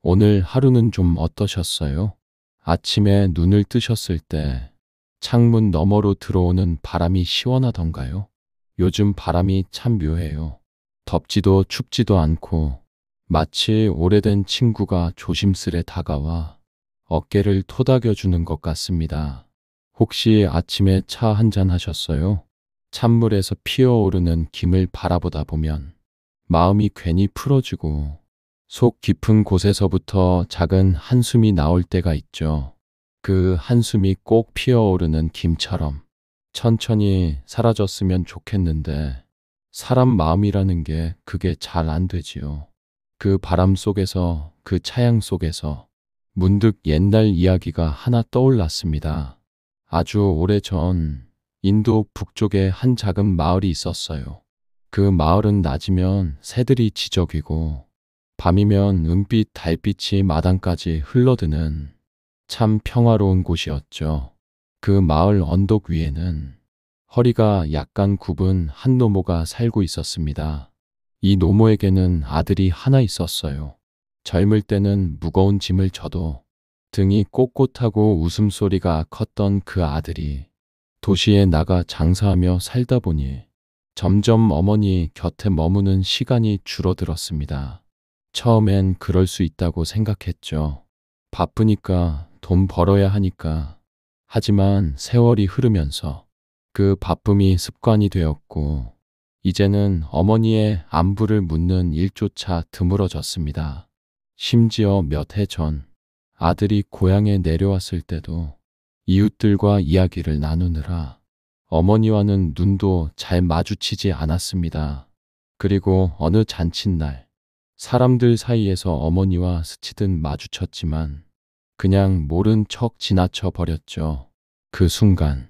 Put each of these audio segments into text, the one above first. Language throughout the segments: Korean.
오늘 하루는 좀 어떠셨어요? 아침에 눈을 뜨셨을 때 창문 너머로 들어오는 바람이 시원하던가요? 요즘 바람이 참 묘해요. 덥지도 춥지도 않고 마치 오래된 친구가 조심스레 다가와 어깨를 토닥여주는 것 같습니다. 혹시 아침에 차 한잔 하셨어요? 찬물에서 피어오르는 김을 바라보다 보면 마음이 괜히 풀어지고 속 깊은 곳에서부터 작은 한숨이 나올 때가 있죠. 그 한숨이 꼭 피어오르는 김처럼 천천히 사라졌으면 좋겠는데 사람 마음이라는 게 그게 잘 안 되지요. 그 바람 속에서, 그 차양 속에서 문득 옛날 이야기가 하나 떠올랐습니다. 아주 오래전 인도 북쪽에 한 작은 마을이 있었어요. 그 마을은 낮이면 새들이 지저귀고 밤이면 은빛 달빛이 마당까지 흘러드는 참 평화로운 곳이었죠. 그 마을 언덕 위에는 허리가 약간 굽은 한 노모가 살고 있었습니다. 이 노모에게는 아들이 하나 있었어요. 젊을 때는 무거운 짐을 져도 등이 꼿꼿하고 웃음소리가 컸던 그 아들이 도시에 나가 장사하며 살다 보니 점점 어머니 곁에 머무는 시간이 줄어들었습니다. 처음엔 그럴 수 있다고 생각했죠. 바쁘니까 돈 벌어야 하니까. 하지만 세월이 흐르면서 그 바쁨이 습관이 되었고 이제는 어머니의 안부를 묻는 일조차 드물어졌습니다. 심지어 몇 해 전 아들이 고향에 내려왔을 때도 이웃들과 이야기를 나누느라 어머니와는 눈도 잘 마주치지 않았습니다. 그리고 어느 잔칫날 사람들 사이에서 어머니와 스치듯 마주쳤지만 그냥 모른 척 지나쳐 버렸죠. 그 순간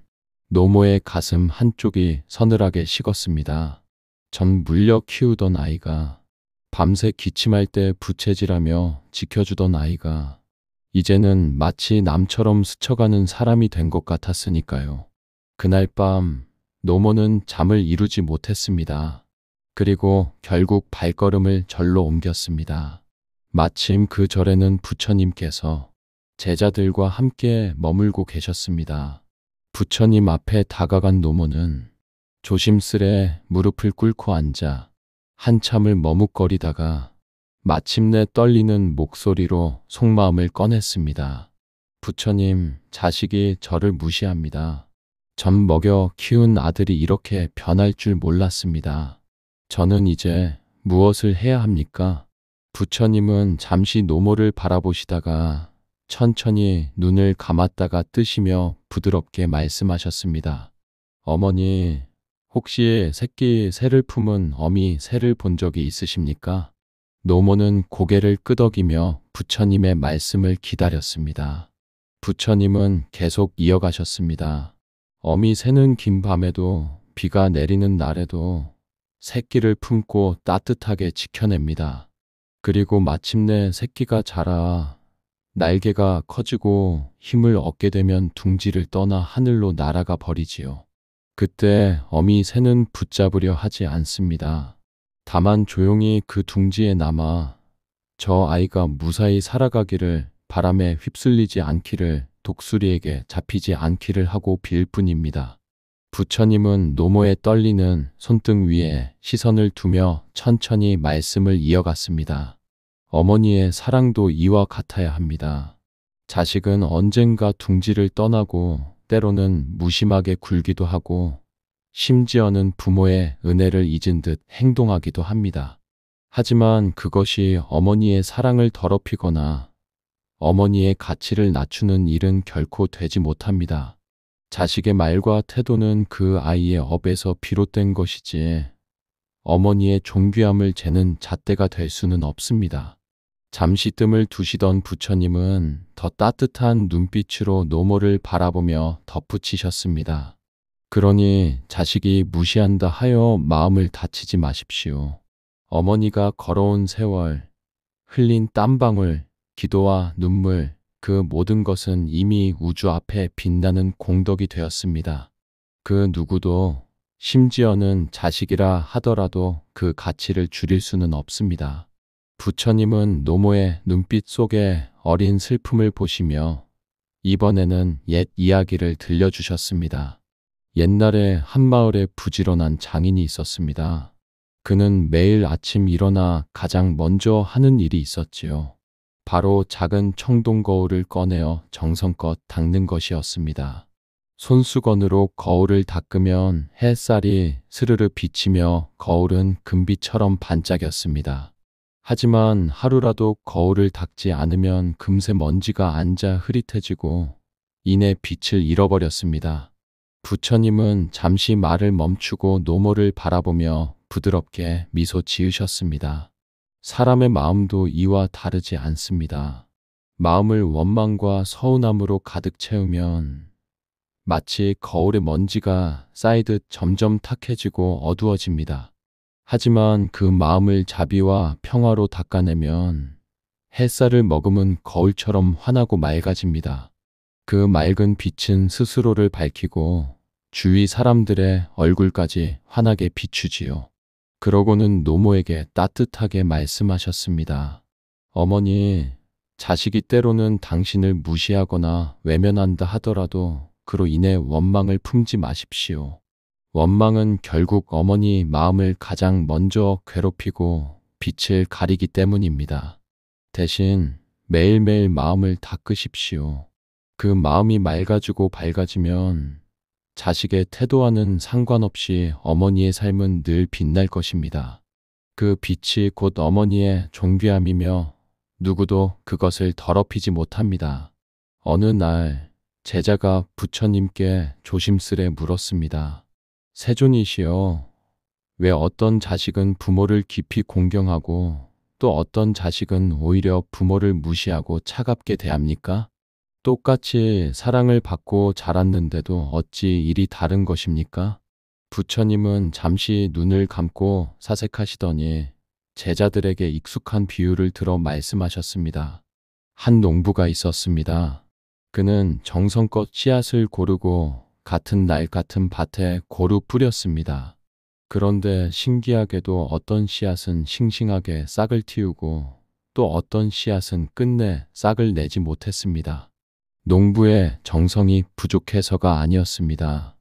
노모의 가슴 한쪽이 서늘하게 식었습니다. 전 물려 키우던 아이가, 밤새 기침할 때 부채질하며 지켜주던 아이가 이제는 마치 남처럼 스쳐가는 사람이 된 것 같았으니까요. 그날 밤 노모는 잠을 이루지 못했습니다. 그리고 결국 발걸음을 절로 옮겼습니다. 마침 그 절에는 부처님께서 제자들과 함께 머물고 계셨습니다. 부처님 앞에 다가간 노모는 조심스레 무릎을 꿇고 앉아 한참을 머뭇거리다가 마침내 떨리는 목소리로 속마음을 꺼냈습니다. 부처님, 자식이 저를 무시합니다. 전 먹여 키운 아들이 이렇게 변할 줄 몰랐습니다. 저는 이제 무엇을 해야 합니까? 부처님은 잠시 노모를 바라보시다가 천천히 눈을 감았다가 뜨시며 부드럽게 말씀하셨습니다. 어머니, 혹시 새끼 새를 품은 어미 새를 본 적이 있으십니까? 노모는 고개를 끄덕이며 부처님의 말씀을 기다렸습니다. 부처님은 계속 이어가셨습니다. 어미 새는 긴 밤에도 비가 내리는 날에도 새끼를 품고 따뜻하게 지켜냅니다. 그리고 마침내 새끼가 자라 날개가 커지고 힘을 얻게 되면 둥지를 떠나 하늘로 날아가 버리지요. 그때 어미 새는 붙잡으려 하지 않습니다. 다만 조용히 그 둥지에 남아 저 아이가 무사히 살아가기를, 바람에 휩쓸리지 않기를, 독수리에게 잡히지 않기를 하고 빌 뿐입니다. 부처님은 노모의 떨리는 손등 위에 시선을 두며 천천히 말씀을 이어갔습니다. 어머니의 사랑도 이와 같아야 합니다. 자식은 언젠가 둥지를 떠나고 때로는 무심하게 굴기도 하고 심지어는 부모의 은혜를 잊은 듯 행동하기도 합니다. 하지만 그것이 어머니의 사랑을 더럽히거나 어머니의 가치를 낮추는 일은 결코 되지 못합니다. 자식의 말과 태도는 그 아이의 업에서 비롯된 것이지 어머니의 존귀함을 재는 잣대가 될 수는 없습니다. 잠시 뜸을 두시던 부처님은 더 따뜻한 눈빛으로 노모를 바라보며 덧붙이셨습니다. 그러니 자식이 무시한다 하여 마음을 다치지 마십시오. 어머니가 걸어온 세월, 흘린 땀방울, 기도와 눈물, 그 모든 것은 이미 우주 앞에 빛나는 공덕이 되었습니다. 그 누구도, 심지어는 자식이라 하더라도 그 가치를 줄일 수는 없습니다. 부처님은 노모의 눈빛 속에 어린 슬픔을 보시며 이번에는 옛 이야기를 들려주셨습니다. 옛날에 한 마을에 부지런한 장인이 있었습니다. 그는 매일 아침 일어나 가장 먼저 하는 일이 있었지요. 바로 작은 청동 거울을 꺼내어 정성껏 닦는 것이었습니다. 손수건으로 거울을 닦으면 햇살이 스르르 비치며 거울은 금빛처럼 반짝였습니다. 하지만 하루라도 거울을 닦지 않으면 금세 먼지가 앉아 흐릿해지고 이내 빛을 잃어버렸습니다. 부처님은 잠시 말을 멈추고 노모를 바라보며 부드럽게 미소 지으셨습니다. 사람의 마음도 이와 다르지 않습니다. 마음을 원망과 서운함으로 가득 채우면 마치 거울에 먼지가 쌓이듯 점점 탁해지고 어두워집니다. 하지만 그 마음을 자비와 평화로 닦아내면 햇살을 머금은 거울처럼 환하고 맑아집니다. 그 맑은 빛은 스스로를 밝히고 주위 사람들의 얼굴까지 환하게 비추지요. 그러고는 노모에게 따뜻하게 말씀하셨습니다. 어머니, 자식이 때로는 당신을 무시하거나 외면한다 하더라도 그로 인해 원망을 품지 마십시오. 원망은 결국 어머니 마음을 가장 먼저 괴롭히고 빛을 가리기 때문입니다. 대신 매일매일 마음을 닦으십시오. 그 마음이 맑아지고 밝아지면 자식의 태도와는 상관없이 어머니의 삶은 늘 빛날 것입니다. 그 빛이 곧 어머니의 존귀함이며 누구도 그것을 더럽히지 못합니다. 어느 날 제자가 부처님께 조심스레 물었습니다. 세존이시여, 왜 어떤 자식은 부모를 깊이 공경하고 또 어떤 자식은 오히려 부모를 무시하고 차갑게 대합니까? 똑같이 사랑을 받고 자랐는데도 어찌 일이 다른 것입니까? 부처님은 잠시 눈을 감고 사색하시더니 제자들에게 익숙한 비유를 들어 말씀하셨습니다. 한 농부가 있었습니다. 그는 정성껏 씨앗을 고르고 같은 날 같은 밭에 고루 뿌렸습니다. 그런데 신기하게도 어떤 씨앗은 싱싱하게 싹을 틔우고 또 어떤 씨앗은 끝내 싹을 내지 못했습니다. 농부의 정성이 부족해서가 아니었습니다.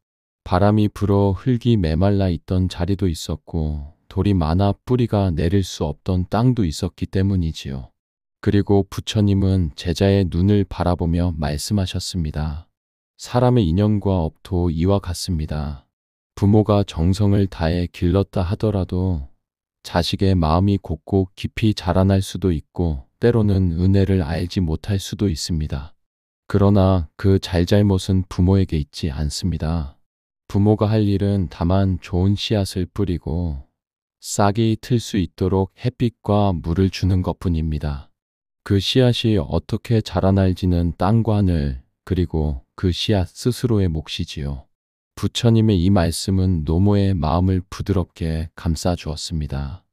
바람이 불어 흙이 메말라 있던 자리도 있었고 돌이 많아 뿌리가 내릴 수 없던 땅도 있었기 때문이지요. 그리고 부처님은 제자의 눈을 바라보며 말씀하셨습니다. 사람의 인연과 업도 이와 같습니다. 부모가 정성을 다해 길렀다 하더라도 자식의 마음이 곱고 깊이 자라날 수도 있고 때로는 은혜를 알지 못할 수도 있습니다. 그러나 그 잘잘못은 부모에게 있지 않습니다. 부모가 할 일은 다만 좋은 씨앗을 뿌리고 싹이 틀 수 있도록 햇빛과 물을 주는 것뿐입니다. 그 씨앗이 어떻게 자라날지는 땅과 하늘 그리고 그 씨앗 스스로의 몫이지요. 부처님의 이 말씀은 노모의 마음을 부드럽게 감싸 주었습니다.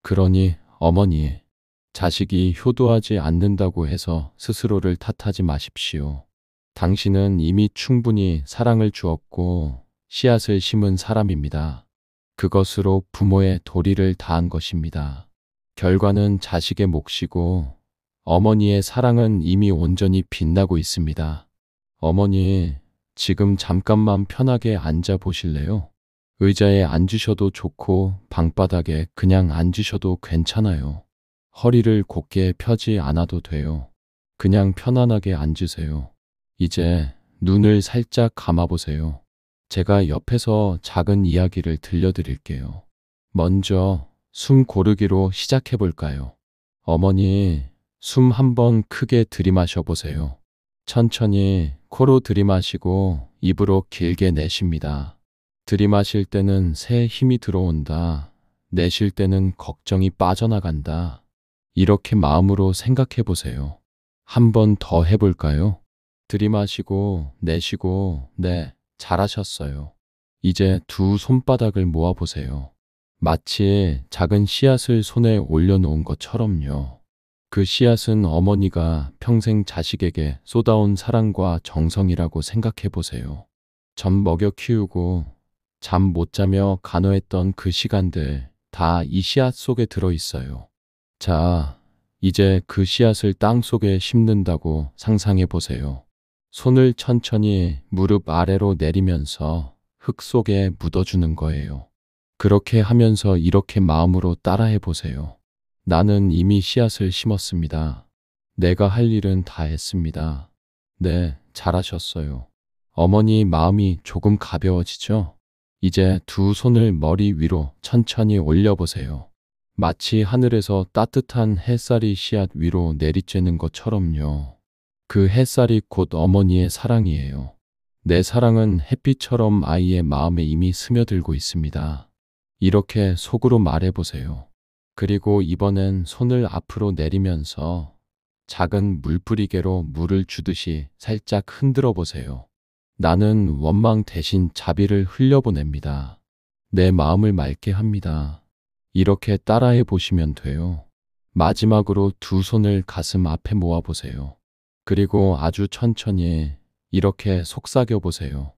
그러니 어머니, 자식이 효도하지 않는다고 해서 스스로를 탓하지 마십시오. 당신은 이미 충분히 사랑을 주었고 씨앗을 심은 사람입니다. 그것으로 부모의 도리를 다한 것입니다. 결과는 자식의 몫이고 어머니의 사랑은 이미 온전히 빛나고 있습니다. 어머니, 지금 잠깐만 편하게 앉아 보실래요? 의자에 앉으셔도 좋고 방바닥에 그냥 앉으셔도 괜찮아요. 허리를 곧게 펴지 않아도 돼요. 그냥 편안하게 앉으세요. 이제 눈을 살짝 감아보세요. 제가 옆에서 작은 이야기를 들려드릴게요. 먼저 숨 고르기로 시작해 볼까요? 어머니, 숨 한번 크게 들이마셔 보세요. 천천히 코로 들이마시고 입으로 길게 내쉽니다. 들이마실 때는 새 힘이 들어온다. 내쉴 때는 걱정이 빠져나간다. 이렇게 마음으로 생각해 보세요. 한 번 더 해볼까요? 들이마시고 내쉬고, 네, 잘하셨어요. 이제 두 손바닥을 모아보세요. 마치 작은 씨앗을 손에 올려놓은 것처럼요. 그 씨앗은 어머니가 평생 자식에게 쏟아온 사랑과 정성이라고 생각해 보세요. 젖 먹여 키우고 잠 못 자며 간호했던 그 시간들 다 이 씨앗 속에 들어 있어요. 자, 이제 그 씨앗을 땅 속에 심는다고 상상해 보세요. 손을 천천히 무릎 아래로 내리면서 흙 속에 묻어주는 거예요. 그렇게 하면서 이렇게 마음으로 따라해 보세요. 나는 이미 씨앗을 심었습니다. 내가 할 일은 다 했습니다. 네, 잘하셨어요. 어머니 마음이 조금 가벼워지죠? 이제 두 손을 머리 위로 천천히 올려보세요. 마치 하늘에서 따뜻한 햇살이 씨앗 위로 내리쬐는 것처럼요. 그 햇살이 곧 어머니의 사랑이에요. 내 사랑은 햇빛처럼 아이의 마음에 이미 스며들고 있습니다. 이렇게 속으로 말해보세요. 그리고 이번엔 손을 앞으로 내리면서 작은 물뿌리개로 물을 주듯이 살짝 흔들어 보세요. 나는 원망 대신 자비를 흘려보냅니다. 내 마음을 맑게 합니다. 이렇게 따라해 보시면 돼요. 마지막으로 두 손을 가슴 앞에 모아 보세요. 그리고 아주 천천히 이렇게 속삭여 보세요.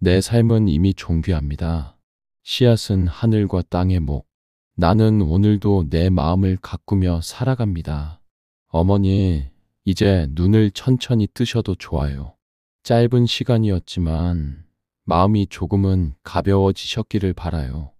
내 삶은 이미 존귀합니다. 씨앗은 하늘과 땅의 목. 나는 오늘도 내 마음을 가꾸며 살아갑니다. 어머니, 이제 눈을 천천히 뜨셔도 좋아요. 짧은 시간이었지만 마음이 조금은 가벼워지셨기를 바라요.